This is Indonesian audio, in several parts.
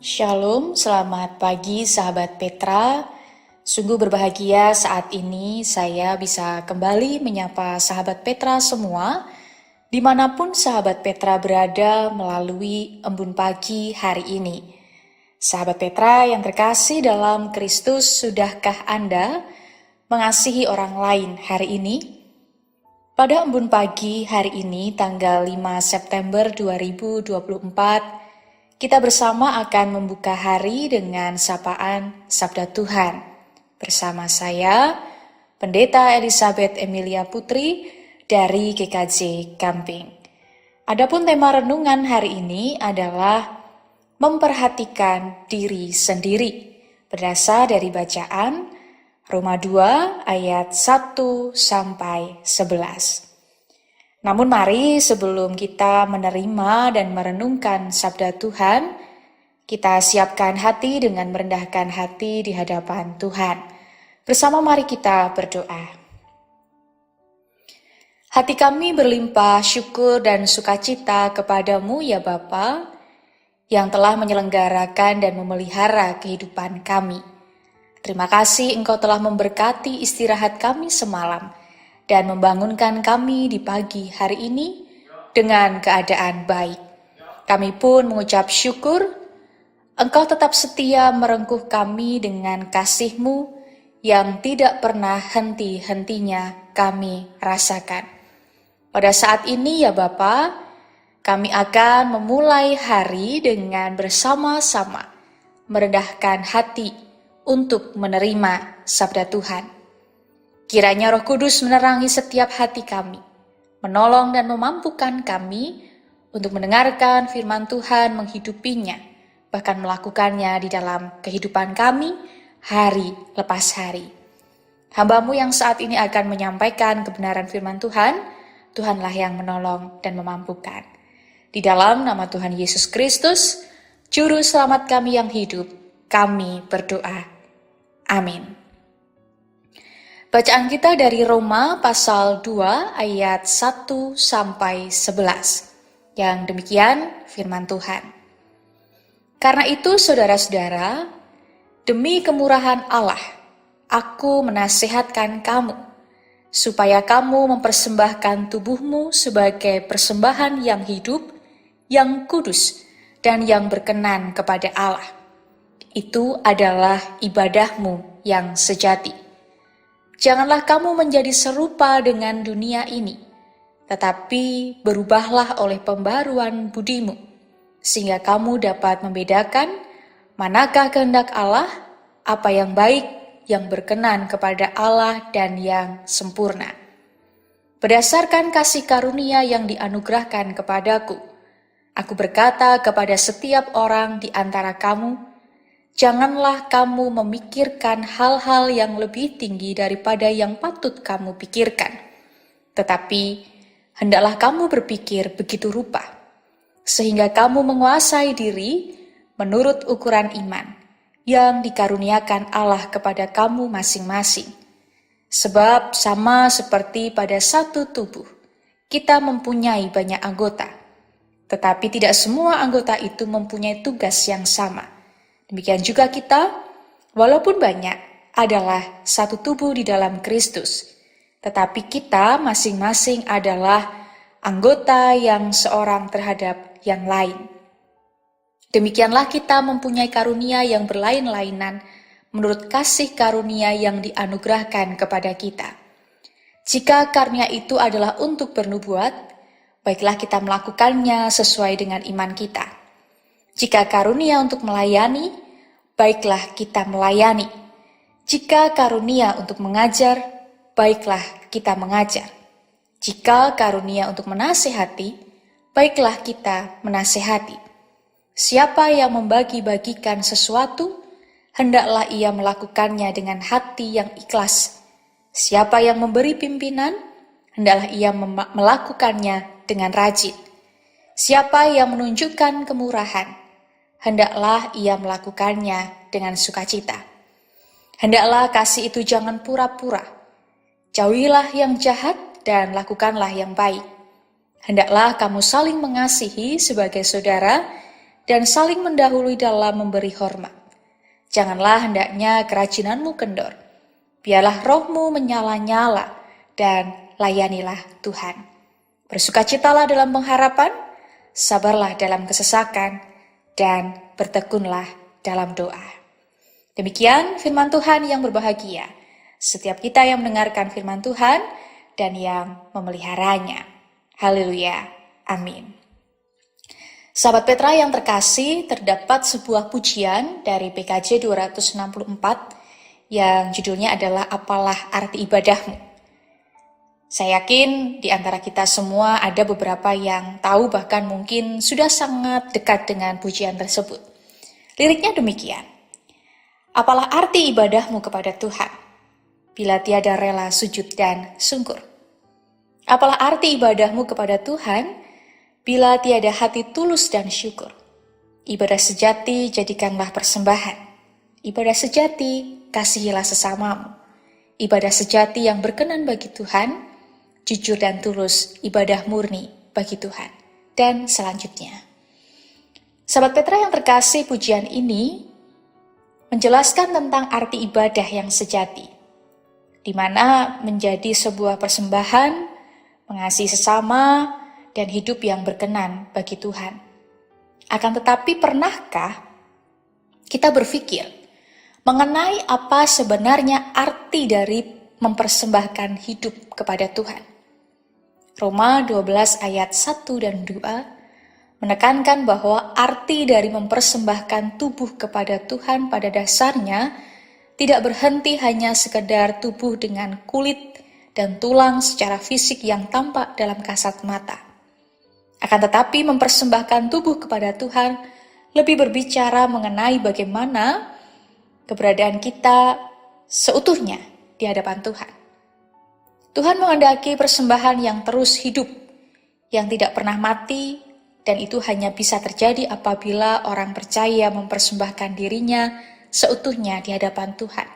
Shalom, selamat pagi sahabat Petra. Sungguh berbahagia saat ini saya bisa kembali menyapa sahabat Petra semua, dimanapun sahabat Petra berada melalui embun pagi hari ini. Sahabat Petra yang terkasih dalam Kristus, sudahkah Anda mengasihi orang lain hari ini? Pada embun pagi hari ini, tanggal 5 September 2024, kita bersama akan membuka hari dengan sapaan Sabda Tuhan. Bersama saya, Pendeta Elizabeth Emilia Putri dari GKJ Gamping. Adapun tema renungan hari ini adalah memperhatikan diri sendiri, berdasar dari bacaan Roma 2 ayat 1 sampai 11. Namun mari sebelum kita menerima dan merenungkan sabda Tuhan, kita siapkan hati dengan merendahkan hati di hadapan Tuhan. Bersama mari kita berdoa. Hati kami berlimpah syukur dan sukacita kepadamu ya Bapa, yang telah menyelenggarakan dan memelihara kehidupan kami. Terima kasih Engkau telah memberkati istirahat kami semalam, dan membangunkan kami di pagi hari ini dengan keadaan baik. Kami pun mengucap syukur, Engkau tetap setia merengkuh kami dengan kasih-Mu yang tidak pernah henti-hentinya kami rasakan. Pada saat ini ya Bapa, kami akan memulai hari dengan bersama-sama merendahkan hati untuk menerima sabda Tuhan. Kiranya Roh Kudus menerangi setiap hati kami, menolong dan memampukan kami untuk mendengarkan firman Tuhan, menghidupinya, bahkan melakukannya di dalam kehidupan kami hari lepas hari. Hamba-Mu yang saat ini akan menyampaikan kebenaran firman Tuhan, Tuhanlah yang menolong dan memampukan. Di dalam nama Tuhan Yesus Kristus, Juru Selamat kami yang hidup, kami berdoa. Amin. Bacaan kita dari Roma pasal 2 ayat 1 sampai 11. Yang demikian firman Tuhan. Karena itu saudara-saudara, demi kemurahan Allah, aku menasihatkan kamu, supaya kamu mempersembahkan tubuhmu sebagai persembahan yang hidup, yang kudus, dan yang berkenan kepada Allah. Itu adalah ibadahmu yang sejati. Janganlah kamu menjadi serupa dengan dunia ini, tetapi berubahlah oleh pembaruan budimu, sehingga kamu dapat membedakan manakah kehendak Allah, apa yang baik, yang berkenan kepada Allah, dan yang sempurna. Berdasarkan kasih karunia yang dianugerahkan kepadaku, aku berkata kepada setiap orang di antara kamu, janganlah kamu memikirkan hal-hal yang lebih tinggi daripada yang patut kamu pikirkan. Tetapi, hendaklah kamu berpikir begitu rupa, sehingga kamu menguasai diri menurut ukuran iman yang dikaruniakan Allah kepada kamu masing-masing. Sebab sama seperti pada satu tubuh, kita mempunyai banyak anggota, tetapi tidak semua anggota itu mempunyai tugas yang sama. Demikian juga kita, walaupun banyak, adalah satu tubuh di dalam Kristus. Tetapi kita masing-masing adalah anggota yang seorang terhadap yang lain. Demikianlah kita mempunyai karunia yang berlain-lainan menurut kasih karunia yang dianugerahkan kepada kita. Jika karunia itu adalah untuk bernubuat, baiklah kita melakukannya sesuai dengan iman kita. Jika karunia untuk melayani, baiklah kita melayani. Jika karunia untuk mengajar, baiklah kita mengajar. Jika karunia untuk menasehati, baiklah kita menasehati. Siapa yang membagi-bagikan sesuatu, hendaklah ia melakukannya dengan hati yang ikhlas. Siapa yang memberi pimpinan, hendaklah ia melakukannya dengan rajin. Siapa yang menunjukkan kemurahan, hendaklah ia melakukannya dengan sukacita. Hendaklah kasih itu jangan pura-pura. Jauhilah yang jahat dan lakukanlah yang baik. Hendaklah kamu saling mengasihi sebagai saudara dan saling mendahului dalam memberi hormat. Janganlah hendaknya kerajinanmu kendor. Biarlah rohmu menyala-nyala dan layanilah Tuhan. Bersukacitalah dalam pengharapan, sabarlah dalam kesesakan, dan bertekunlah dalam doa. Demikian firman Tuhan yang berbahagia. Setiap kita yang mendengarkan firman Tuhan dan yang memeliharanya. Haleluya. Amin. Sahabat Petra yang terkasih, terdapat sebuah pujian dari PKJ 264 yang judulnya adalah Apalah Arti Ibadahmu. Saya yakin di antara kita semua ada beberapa yang tahu bahkan mungkin sudah sangat dekat dengan pujian tersebut. Liriknya demikian. Apalah arti ibadahmu kepada Tuhan, bila tiada rela sujud dan sungkur. Apalah arti ibadahmu kepada Tuhan, bila tiada hati tulus dan syukur. Ibadah sejati jadikanlah persembahan. Ibadah sejati kasihilah sesamamu. Ibadah sejati yang berkenan bagi Tuhan, jujur dan tulus ibadah murni bagi Tuhan. Dan selanjutnya. Sahabat Petra yang terkasih, pujian ini menjelaskan tentang arti ibadah yang sejati, di mana menjadi sebuah persembahan, mengasihi sesama, dan hidup yang berkenan bagi Tuhan. Akan tetapi pernahkah kita berpikir mengenai apa sebenarnya arti dari mempersembahkan hidup kepada Tuhan? Roma 12 ayat 1 dan 2 menekankan bahwa arti dari mempersembahkan tubuh kepada Tuhan pada dasarnya tidak berhenti hanya sekedar tubuh dengan kulit dan tulang secara fisik yang tampak dalam kasat mata. Akan tetapi mempersembahkan tubuh kepada Tuhan lebih berbicara mengenai bagaimana keberadaan kita seutuhnya di hadapan Tuhan. Tuhan menghendaki persembahan yang terus hidup, yang tidak pernah mati, dan itu hanya bisa terjadi apabila orang percaya mempersembahkan dirinya seutuhnya di hadapan Tuhan.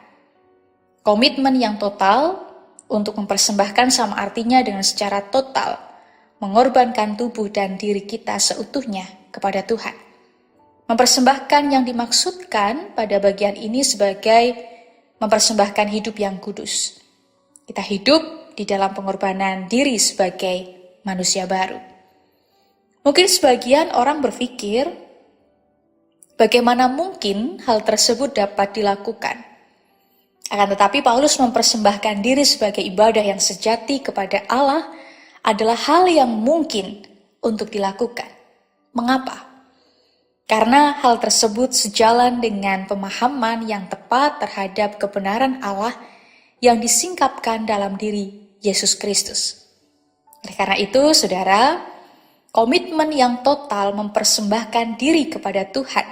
Komitmen yang total untuk mempersembahkan sama artinya dengan secara total mengorbankan tubuh dan diri kita seutuhnya kepada Tuhan. Mempersembahkan yang dimaksudkan pada bagian ini sebagai mempersembahkan hidup yang kudus. Kita hidup di dalam pengorbanan diri sebagai manusia baru. Mungkin sebagian orang berpikir, bagaimana mungkin hal tersebut dapat dilakukan? Akan tetapi Paulus mempersembahkan diri sebagai ibadah yang sejati kepada Allah adalah hal yang mungkin untuk dilakukan. Mengapa? Karena hal tersebut sejalan dengan pemahaman yang tepat terhadap kebenaran Allah yang disingkapkan dalam diri Yesus Kristus. Oleh karena itu, saudara, komitmen yang total mempersembahkan diri kepada Tuhan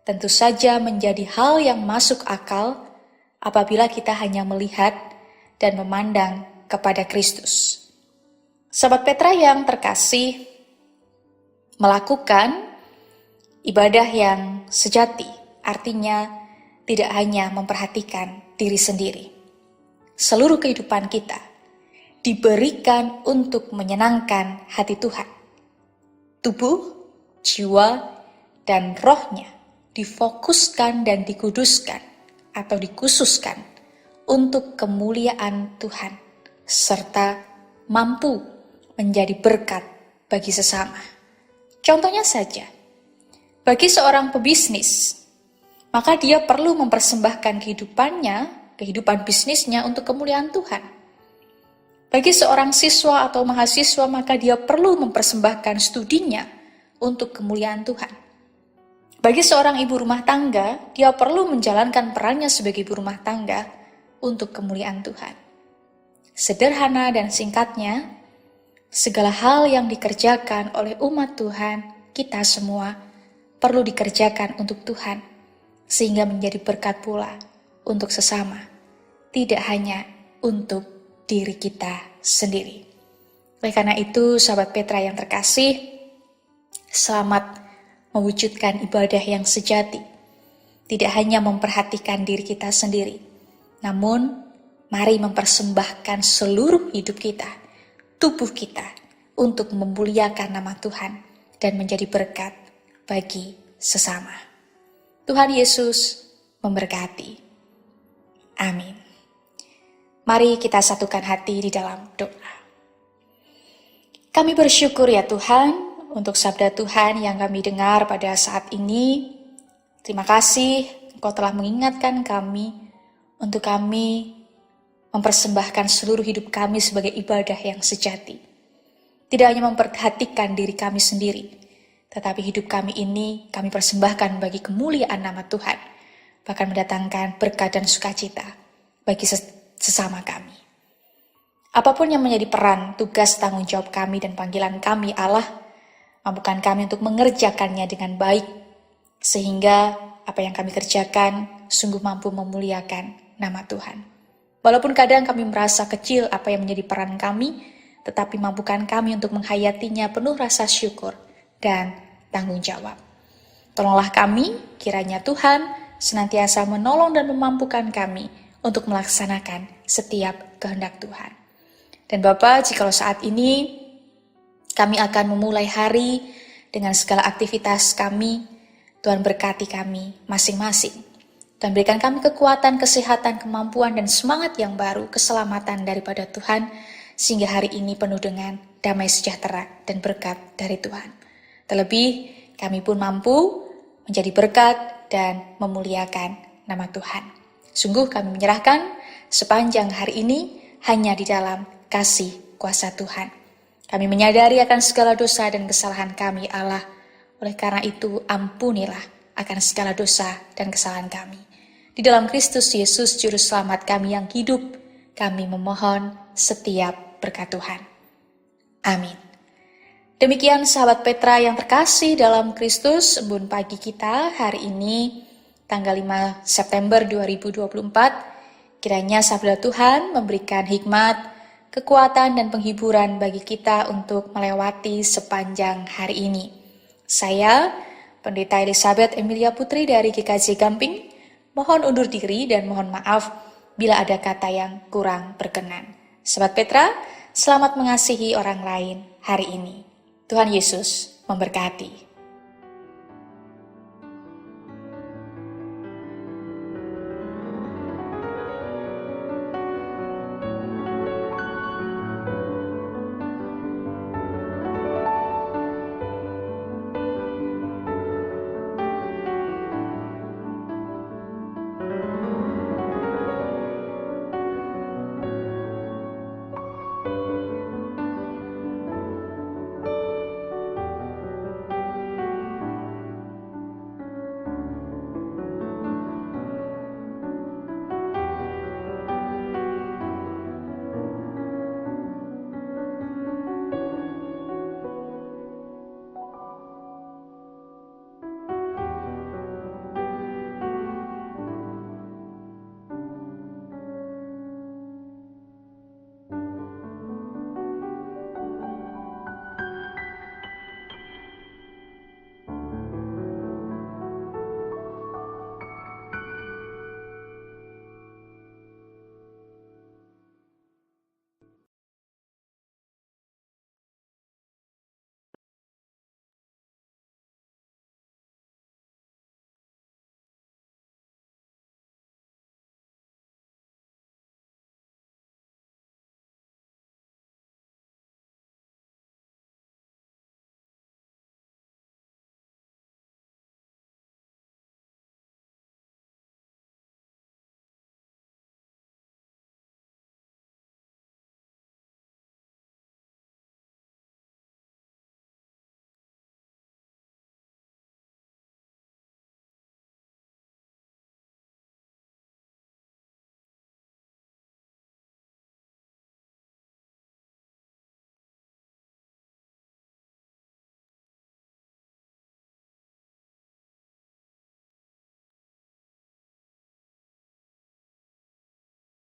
tentu saja menjadi hal yang masuk akal apabila kita hanya melihat dan memandang kepada Kristus. Sahabat Petra yang terkasih, melakukan ibadah yang sejati artinya tidak hanya memperhatikan diri sendiri. Seluruh kehidupan kita diberikan untuk menyenangkan hati Tuhan. Tubuh, jiwa, dan rohnya difokuskan dan dikuduskan atau dikhususkan untuk kemuliaan Tuhan serta mampu menjadi berkat bagi sesama. Contohnya saja, bagi seorang pebisnis, maka dia perlu mempersembahkan kehidupan bisnisnya untuk kemuliaan Tuhan. Bagi seorang siswa atau mahasiswa, maka dia perlu mempersembahkan studinya untuk kemuliaan Tuhan. Bagi seorang ibu rumah tangga, dia perlu menjalankan perannya sebagai ibu rumah tangga untuk kemuliaan Tuhan. Sederhana dan singkatnya, segala hal yang dikerjakan oleh umat Tuhan, kita semua perlu dikerjakan untuk Tuhan, sehingga menjadi berkat pula untuk sesama, tidak hanya untuk diri kita sendiri. Oleh karena itu, sahabat Petra yang terkasih, selamat mewujudkan ibadah yang sejati. Tidak hanya memperhatikan diri kita sendiri, namun mari mempersembahkan seluruh hidup kita, tubuh kita, untuk memuliakan nama Tuhan dan menjadi berkat bagi sesama. Tuhan Yesus memberkati. Amin. Mari kita satukan hati di dalam doa. Kami bersyukur ya Tuhan untuk sabda Tuhan yang kami dengar pada saat ini. Terima kasih Engkau telah mengingatkan kami untuk kami mempersembahkan seluruh hidup kami sebagai ibadah yang sejati. Tidak hanya memperhatikan diri kami sendiri, tetapi hidup kami ini kami persembahkan bagi kemuliaan nama Tuhan, bahkan mendatangkan berkat dan sukacita bagi sesama kami. Apapun yang menjadi peran, tugas, tanggung jawab kami dan panggilan kami, Allah, mampukan kami untuk mengerjakannya dengan baik, sehingga apa yang kami kerjakan sungguh mampu memuliakan nama Tuhan. Walaupun kadang kami merasa kecil apa yang menjadi peran kami, tetapi mampukan kami untuk menghayatinya penuh rasa syukur dan tanggung jawab. Tolonglah kami, kiranya Tuhan senantiasa menolong dan memampukan kami untuk melaksanakan setiap kehendak Tuhan. Dan Bapak, jikalau saat ini kami akan memulai hari dengan segala aktivitas kami, Tuhan berkati kami masing-masing. Tuhan berikan kami kekuatan, kesehatan, kemampuan, dan semangat yang baru, keselamatan daripada Tuhan, sehingga hari ini penuh dengan damai sejahtera dan berkat dari Tuhan. Terlebih, kami pun mampu menjadi berkat dan memuliakan nama Tuhan. Sungguh kami menyerahkan sepanjang hari ini hanya di dalam kasih kuasa Tuhan. Kami menyadari akan segala dosa dan kesalahan kami, Allah. Oleh karena itu, ampunilah akan segala dosa dan kesalahan kami. Di dalam Kristus Yesus, Juru Selamat kami yang hidup, kami memohon setiap berkat Tuhan. Amin. Demikian sahabat Petra yang terkasih dalam Kristus, embun pagi kita hari ini, tanggal 5 September 2024, kiranya sabda Tuhan memberikan hikmat, kekuatan dan penghiburan bagi kita untuk melewati sepanjang hari ini. Saya, Pendeta Elizabeth Emilia Putri dari GKJ Gamping, mohon undur diri dan mohon maaf bila ada kata yang kurang berkenan. Sahabat Petra, selamat mengasihi orang lain hari ini. Tuhan Yesus memberkati.